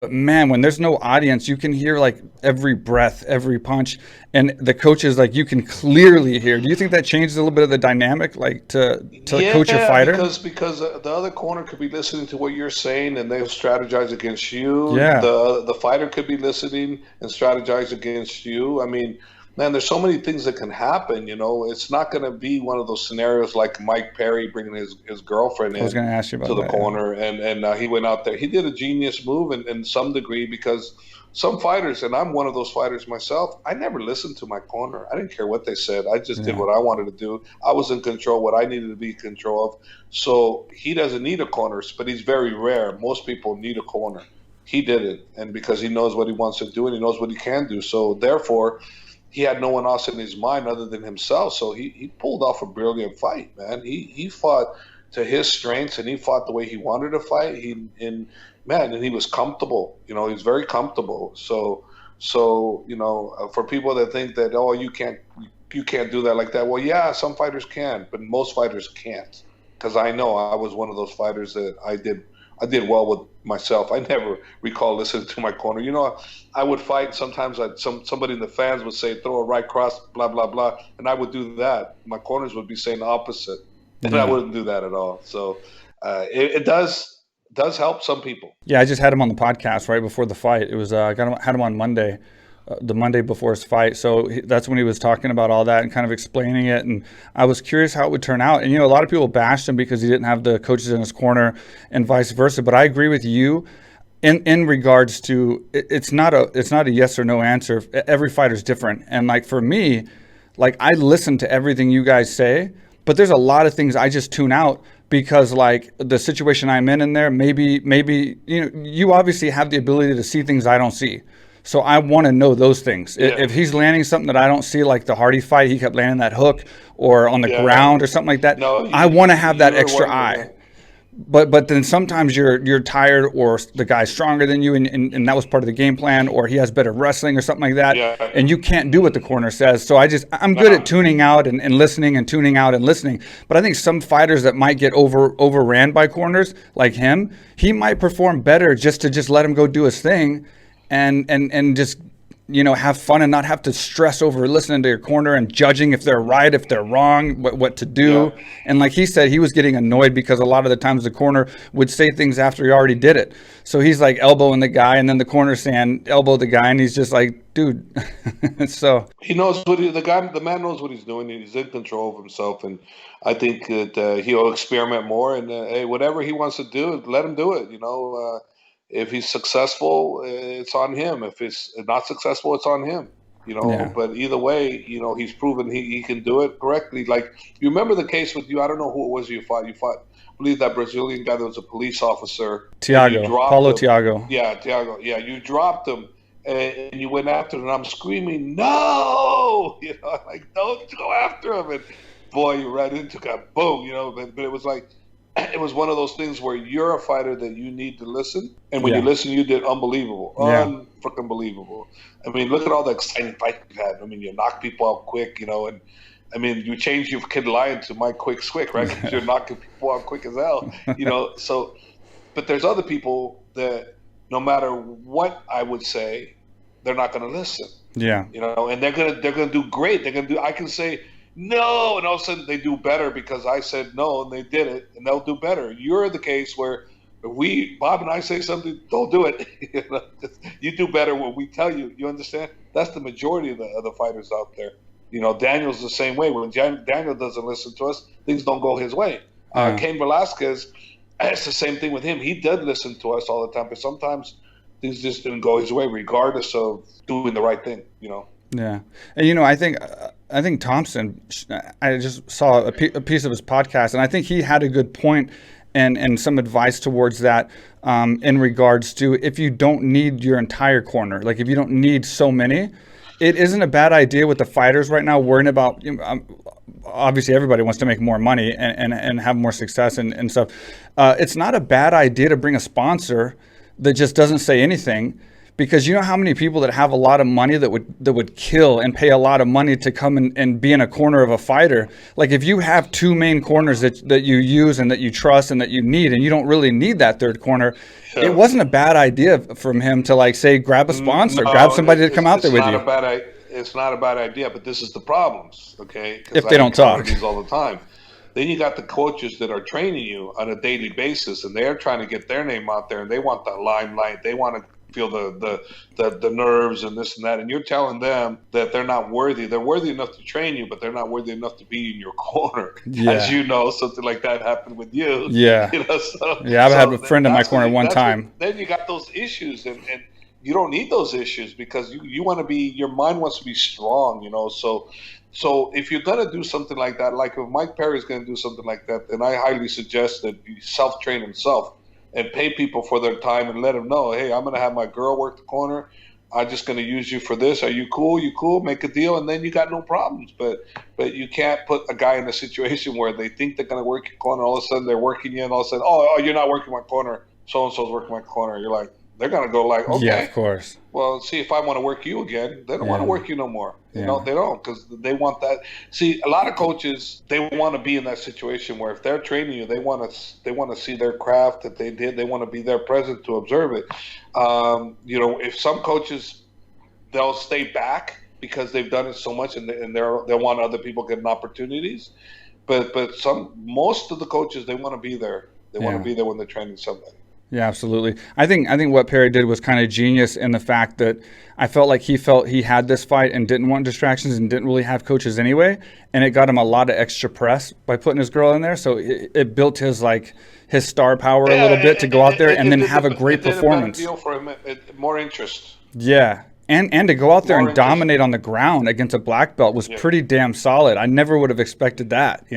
But man, when there's no audience, you can hear like every breath, every punch, and the coaches like you can clearly hear. Do you think that changes a little bit of the dynamic, like to coach your Yeah, fighter? because the other corner could be listening to what you're saying and they'll strategize against you. Yeah, The fighter could be listening and strategize against you. I mean, man, there's so many things that can happen. You know, it's not going to be one of those scenarios like Mike Perry bringing his girlfriend I was in going to ask you to about the that. Yeah, corner, and he went out there. He did a genius move in some degree because some fighters, and I'm one of those fighters myself, I never listened to my corner. I didn't care what they said. I just did yeah, what I wanted to do. I was in control what I needed to be in control of. So he doesn't need a corner, but he's very rare. Most people need a corner. He didn't, and because he knows what he wants to do and he knows what he can do. So therefore, he had no one else in his mind other than himself. So he pulled off a brilliant fight, man. He fought to his strengths and he fought the way he wanted to fight. And he was comfortable. You know, he was very comfortable. So for people that think that you can't do that like that. Well, yeah, some fighters can, but most fighters can't. Because I know I was one of those fighters that I did well with myself. I never recall listening to my corner. You know, I would fight. Sometimes somebody in the fans would say, "Throw a right cross," blah blah blah, and I would do that. My corners would be saying the opposite, and I yeah. wouldn't do that at all. So it does help some people. Yeah, I just had him on the podcast right before the fight. It was had him on Monday, the Monday before his fight. So that's when he was talking about all that and kind of explaining it. And I was curious how it would turn out. And a lot of people bashed him because he didn't have the coaches in his corner, and vice versa. But I agree with you. In regards to it's not a yes or no answer. Every fighter's different, and like for me, like I listen to everything you guys say, but there's a lot of things I just tune out because like the situation I'm in there, maybe you obviously have the ability to see things I don't see. So I want to know those things. Yeah, If he's landing something that I don't see, like the Hardy fight, he kept landing that hook or on the yeah. ground or something like that. No, I want to have that you're extra one. Yeah, eye. But then sometimes you're tired or the guy's stronger than you and that was part of the game plan or he has better wrestling or something like that yeah. and you can't do what the corner says. So I'm good at Nah, tuning out and listening and tuning out and listening. But I think some fighters that might get overran by corners like him, he might perform better just let him go do his thing and just have fun and not have to stress over listening to your corner and judging if they're right, if they're wrong, what to yeah. do. And like he said, he was getting annoyed because a lot of the times the corner would say things after he already did it. So he's like elbowing the guy, and then the corner saying elbow the guy, and he's just like, dude. So He knows the man knows what he's doing. He's in control of himself, and I think that he'll experiment more. And hey, whatever he wants to do, let him do it. If he's successful, it's on him. If it's not successful, it's on him. yeah, But either way, he's proven he can do it correctly. Like you remember the case with you. I don't know who it was you fought. I believe that Brazilian guy that was a police officer, and you Tiago, dropped Paulo him. Tiago. Yeah, Tiago. Yeah, you dropped him, and you went after him. And I'm screaming, no! Like don't go after him. And boy, you ran into him. Boom. But it was like it was one of those things where you're a fighter that you need to listen, and when you Yeah, listen, you did unbelievable, yeah, unfreaking believable. I mean, look at all the exciting fights you've had. I mean, you knock people out quick, and I mean, you changed your Kid Lion to Mike Quick Squick, right? Because you're knocking people out quick as hell. So, but there's other people that no matter what I would say, they're not going to listen. yeah, And they're gonna do great. They're gonna do. I can say no, and all of a sudden they do better because I said no and they did it, and they'll do better. You're the case where if Bob and I say something, don't do it. You do better when we tell you. You understand? That's the majority of the fighters out there. Daniel's the same way. When Daniel doesn't listen to us, things don't go his way. yeah. Cain Velasquez, it's the same thing with him. He did listen to us all the time, but sometimes things just didn't go his way, regardless of doing the right thing. Yeah, and I think Thompson. I just saw a piece of his podcast, and I think he had a good point and some advice towards that in regards to if you don't need your entire corner, like if you don't need so many, it isn't a bad idea with the fighters right now worrying about. Obviously, everybody wants to make more money and have more success and stuff. It's not a bad idea to bring a sponsor that just doesn't say anything because you know how many people that have a lot of money that would kill and pay a lot of money to come and be in a corner of a fighter. Like if you have two main corners that you use and that you trust and that you need, and you don't really need that third corner, it wasn't a bad idea from him to like say grab a sponsor, grab somebody to come out there with you. It's not a bad idea, but this is the problems, okay? If they don't talk these all the time. Then you got the coaches that are training you on a daily basis, and they're trying to get their name out there, and they want the limelight. They want to feel the nerves and this and that, and you're telling them that they're not worthy. They're worthy enough to train you, but they're not worthy enough to be in your corner. Yeah. As you know, something like that happened with you. Yeah. You know, so, yeah, I've had a friend in my corner one time. Then you got those issues, and you don't need those issues because you want to be, your mind wants to be strong, you know. So if you're going to do something like that, like if Mike Perry is going to do something like that, then I highly suggest that he self-train himself and pay people for their time and let them know, hey, I'm going to have my girl work the corner. I'm just going to use you for this. Are you cool? You cool? Make a deal, and then you got no problems. But you can't put a guy in a situation where they think they're going to work your corner. All of a sudden, they're working you, and all of a sudden, oh, you're not working my corner. So-and-so's working my corner. You're like, they're going to go like, okay. Yeah, of course. Well, see, if I want to work you again, they don't want to work you no more. You know, they don't, because they want that. See, a lot of coaches, they want to be in that situation where if they're training you, they want to see their craft that they did. They want to be there present to observe it. You know, if some coaches, they'll stay back because they've done it so much, and they want other people getting opportunities. But most of the coaches, they want to be there. They want to be there when they're training somebody. Yeah, absolutely. I think what Perry did was kind of genius in the fact that I felt like he had this fight and didn't want distractions and didn't really have coaches anyway, and it got him a lot of extra press by putting his girl in there. So it built his star power a little bit to go out there and then have a great performance. It did a better deal for him, more interest. Yeah. And to go out there and dominate on the ground against a black belt was pretty damn solid. I never would have expected that, you know.